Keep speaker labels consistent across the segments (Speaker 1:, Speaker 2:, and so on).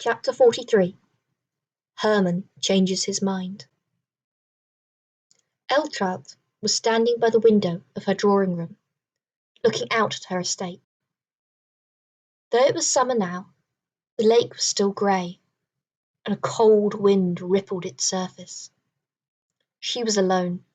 Speaker 1: Chapter 43. Hermann changes his mind. Eltraud was standing by the window of her drawing-room, looking out at her estate. Though it was summer now, the lake was still grey, and a cold wind rippled its surface. She was alone.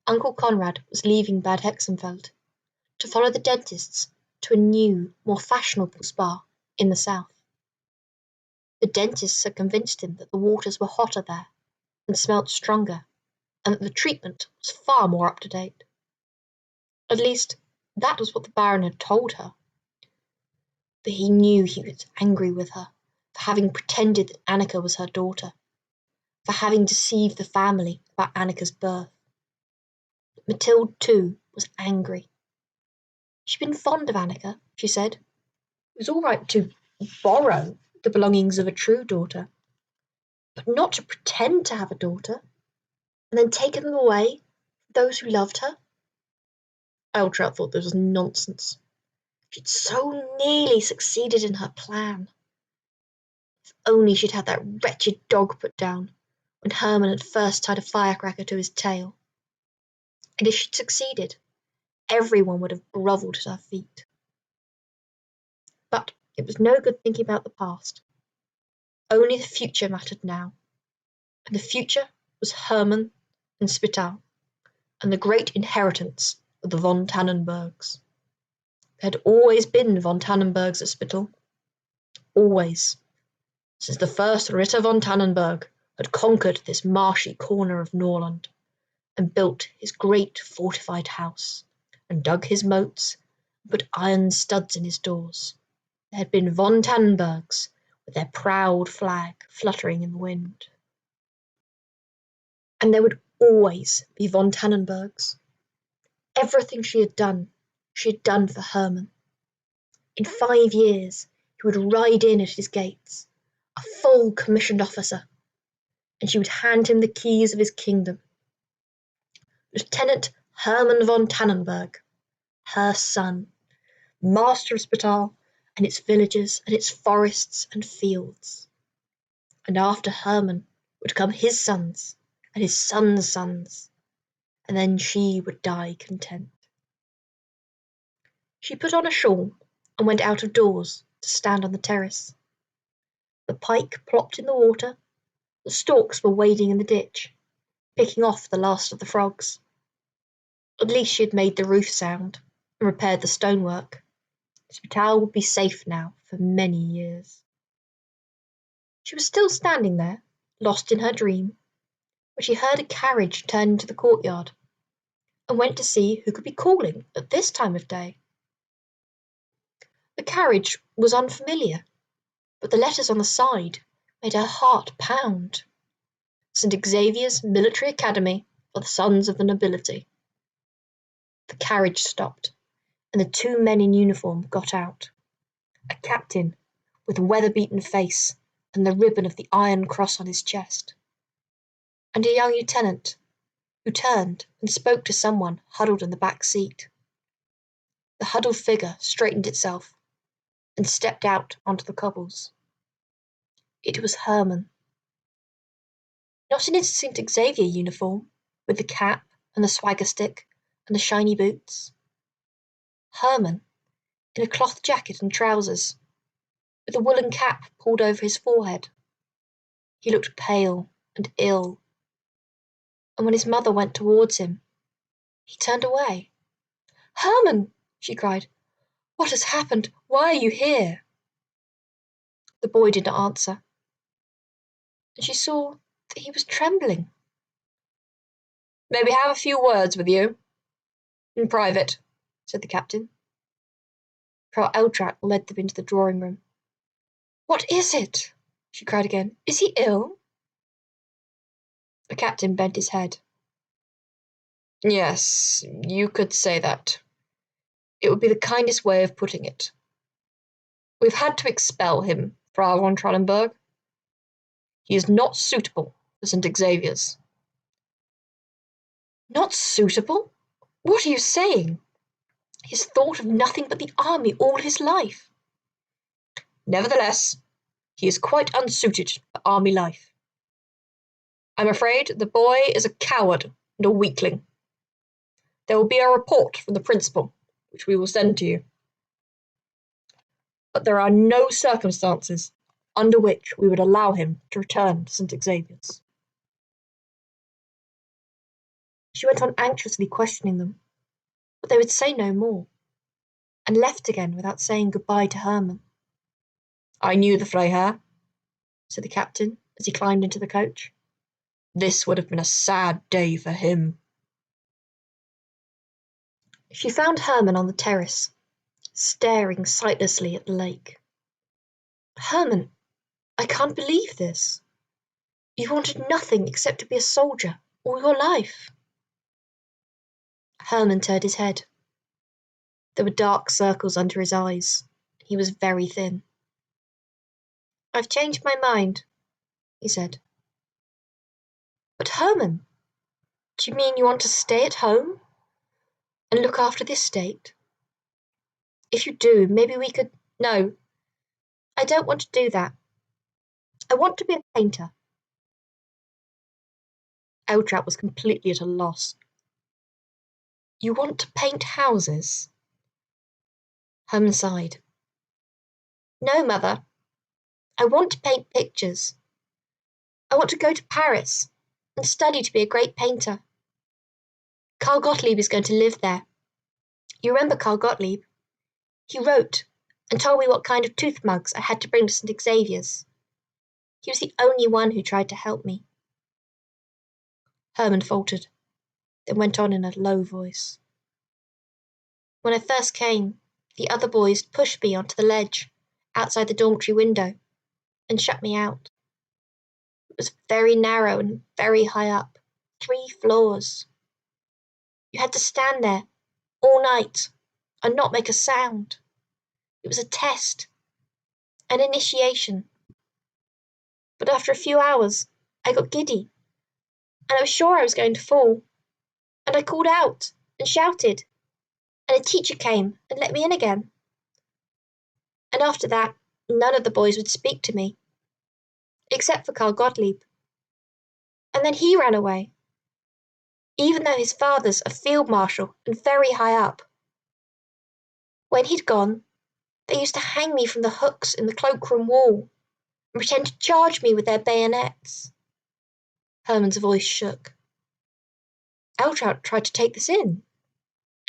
Speaker 1: Uncle Conrad was leaving Bad Hexenfeld to follow the dentists to a new, more fashionable spa in the south. The dentists had convinced him that the waters were hotter there and smelt stronger, and that the treatment was far more up-to-date. At least, that was what the Baron had told her. But he knew he was angry with her for having pretended that Annika was her daughter, for having deceived the family about Annika's birth. But Mathilde, too, was angry. She'd been fond of Annika, she said. It was all right to borrow the belongings of a true daughter, but not to pretend to have a daughter, and then take them away from those who loved her. Eltraud thought this was nonsense. She'd so nearly succeeded in her plan. If only she'd had that wretched dog put down when Hermann had first tied a firecracker to his tail. And if she'd succeeded, everyone would have grovelled at her feet. But it was no good thinking about the past. Only the future mattered now. And the future was Hermann and Spittal, and the great inheritance of the von Tannenbergs. There had always been von Tannenbergs at Spittal. Always. Since the first Ritter von Tannenberg had conquered this marshy corner of Norrland, and built his great fortified house, and dug his moats, and put iron studs in his doors. There had been von Tannenbergs, with their proud flag fluttering in the wind. And there would always be von Tannenbergs. Everything she had done for Hermann. In 5 years, he would ride in at his gates, a full commissioned officer, and she would hand him the keys of his kingdom. Lieutenant Hermann von Tannenberg, her son, master of Spittal and its villages and its forests and fields. And after Hermann would come his sons and his sons' sons, and then she would die content. She put on a shawl and went out of doors to stand on the terrace. The pike plopped in the water, the storks were wading in the ditch, picking off the last of the frogs. At least she had made the roof sound and repaired the stonework. Spittal would be safe now for many years. She was still standing there, lost in her dream, when she heard a carriage turn into the courtyard, and went to see who could be calling at this time of day. The carriage was unfamiliar, but the letters on the side made her heart pound. St. Xavier's Military Academy for the Sons of the Nobility. The carriage stopped, and the 2 men in uniform got out. A captain with a weather-beaten face and the ribbon of the Iron Cross on his chest, and a young lieutenant who turned and spoke to someone huddled in the back seat. The huddled figure straightened itself and stepped out onto the cobbles. It was Hermann. Not in his St. Xavier uniform, with the cap and the swagger stick and the shiny boots. Hermann, in a cloth jacket and trousers, with a woolen cap pulled over his forehead. He looked pale and ill, and when his mother went towards him, he turned away. "Hermann!" she cried. "What has happened? Why are you here?" The boy did not answer, and she saw that he was trembling. "May we have a few words with you? In private," said the captain. Frau Eltraud led them into the drawing-room. "What is it?" she cried again. "Is he ill?" The captain bent his head. "Yes, you could say that. It would be the kindest way of putting it. We've had to expel him, Frau von Traubenberg. He is not suitable for St. Xavier's." "Not suitable? What are you saying? He has thought of nothing but the army all his life." "Nevertheless, He is quite unsuited for army life. I'm afraid the boy is a coward and a weakling. There will be a report from the principal, which we will send to you. But there are no circumstances under which we would allow him to return to St. Xavier's." She went on anxiously questioning them, but they would say no more, and left again without saying goodbye to Hermann. "I knew the Freiherr," said the captain as he climbed into the coach. "This would have been a sad day for him." She found Hermann on the terrace, staring sightlessly at the lake. "Hermann, I can't believe this. You wanted nothing except to be a soldier all your life." Hermann turned his head. There were dark circles under his eyes. He was very thin. "I've changed my mind," he said. "But Hermann, do you mean you want to stay at home and look after the estate? If you do, maybe we could—" "No, I don't want to do that. I want to be a painter." Eltraut was completely at a loss. "You want to paint houses?" Hermann sighed. "No, Mother. I want to paint pictures. I want to go to Paris and study to be a great painter. Carl Gottlieb is going to live there. You remember Carl Gottlieb? He wrote and told me what kind of tooth mugs I had to bring to St. Xavier's. He was the only one who tried to help me." Hermann faltered, then went on in a low voice. "When I first came, the other boys pushed me onto the ledge outside the dormitory window and shut me out. It was very narrow and very high up, 3 floors. You had to stand there all night and not make a sound. It was a test, an initiation. But after a few hours, I got giddy, and I was sure I was going to fall, and I called out and shouted, and a teacher came and let me in again. And after that, none of the boys would speak to me, except for Carl Gottlieb. And then he ran away, even though his father's a field marshal and very high up. When he'd gone, they used to hang me from the hooks in the cloakroom wall and pretend to charge me with their bayonets." Hermann's voice shook. Eltraut tried to take this in.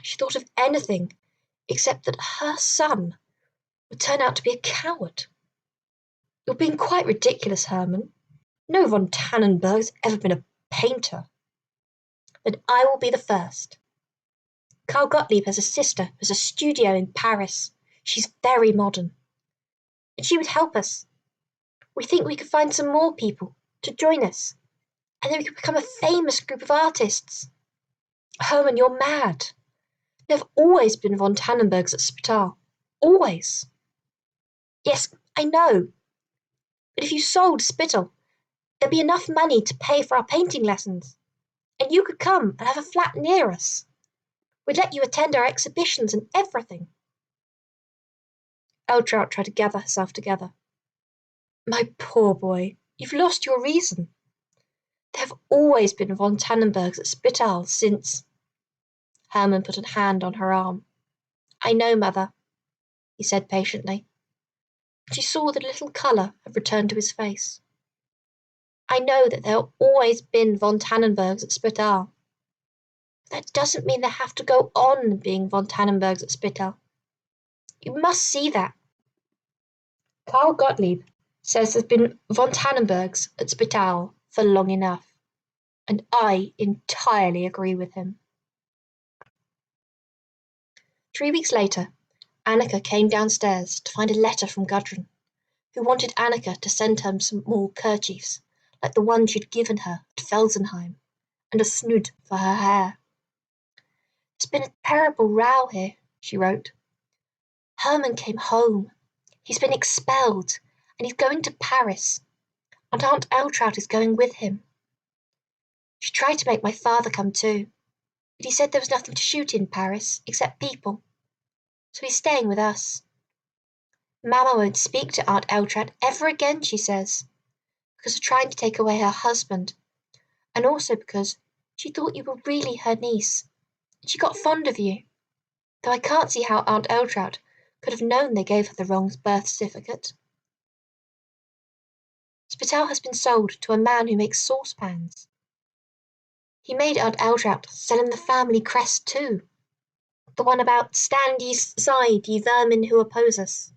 Speaker 1: She thought of anything except that her son would turn out to be a coward. "You're being quite ridiculous, Hermann. No von Tannenberg's ever been a painter." "Then I will be the first. Carl Gottlieb has a sister who has a studio in Paris. She's very modern. And she would help us. We think we could find some more people to join us, and then we could become a famous group of artists." "Hermann, you're mad. There have always been von Tannenbergs at Spittal. Always." "Yes, I know. But if you sold Spittal, there'd be enough money to pay for our painting lessons, and you could come and have a flat near us. We'd let you attend our exhibitions and everything." Eltraut tried to gather herself together. "My poor boy, you've lost your reason. There have always been von Tannenbergs at Spittal since—" Hermann put a hand on her arm. "I know, Mother," he said patiently. She saw that a little colour had returned to his face. "I know that there have always been von Tannenbergs at Spittal. But that doesn't mean they have to go on being von Tannenbergs at Spittal. You must see that. Carl Gottlieb says there's been von Tannenbergs at Spittal for long enough, and I entirely agree with him." 3 weeks later, Annika came downstairs to find a letter from Gudrun, who wanted Annika to send her some more kerchiefs, like the one she'd given her at Felsenheim, and a snood for her hair. "There's been a terrible row here," she wrote. "Hermann came home. He's been expelled, and he's going to Paris, and Aunt Eltraut is going with him. She tried to make my father come too, but he said there was nothing to shoot in Paris except people, so he's staying with us. Mamma won't speak to Aunt Eltrad ever again, she says, because of trying to take away her husband, and also because she thought you were really her niece, and she got fond of you, though I can't see how Aunt Eltrad could have known they gave her the wrong birth certificate. Spittal has been sold to a man who makes saucepans. He made Aunt Eltrad sell him the family crest too, the one about "Stand ye aside, ye vermin who oppose us,"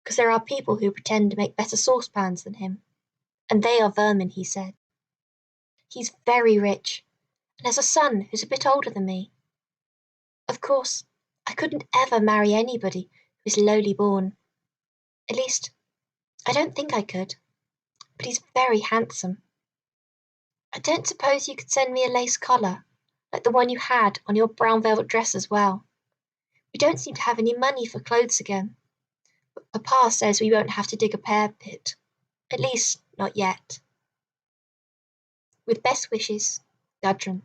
Speaker 1: because there are people who pretend to make better saucepans than him, and they are vermin, he said. He's very rich, and has a son who's a bit older than me. Of course, I couldn't ever marry anybody who is lowly born. At least, I don't think I could, but he's very handsome. I don't suppose you could send me a lace collar, like the one you had on your brown velvet dress as well. We don't seem to have any money for clothes again. But Papa says we won't have to dig a pear pit. At least, not yet. With best wishes, Gudrun.